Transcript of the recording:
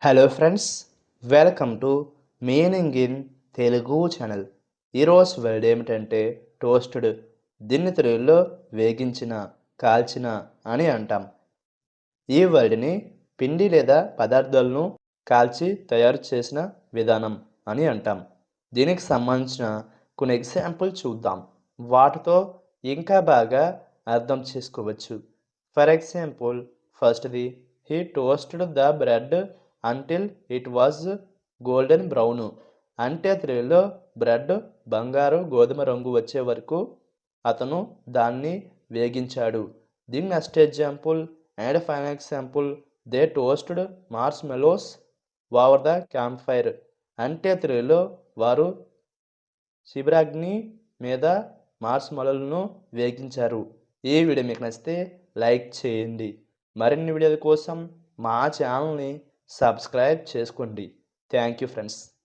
Hello friends, welcome to meaning in Telugu channel. ఈరోజు word ఏమిటంటే toasted. దీన్ని తెలుగులో వేగించిన, కాల్చిన అని అంటాం. ఈ వర్డ్ని పిండి లేదా పదార్థాలను కాల్చి తయారు చేసిన విధానం అని అంటాం. దీనికి సంబంధించిన కొన్ని ఎగ్జాంపుల్ చూద్దాం. వాటితో ఇంకా బాగా అర్థం చేసుకోవచ్చు. ఫర్ ఎగ్జాంపుల్, ఫస్ట్ది, he toasted the bread until it was golden brown. అంటే తెలుగులో బ్రెడ్ బంగారు గోధుమ రంగు వచ్చే వరకు అతను దాన్ని వేగించాడు. దీని next example and final example, they toasted మార్ష్మెలోస్ over the camp fire. అంటే తెలుగులో వారు శిబిరాగ్ని మీద మార్ష్మెలోలను వేగించారు. ఈ వీడియో మీకు నచ్చితే లైక్ చేయండి. మరిన్ని వీడియోల కోసం మా ఛానల్ని సబ్స్క్రైబ్ చేసుకోండి. Thank you friends.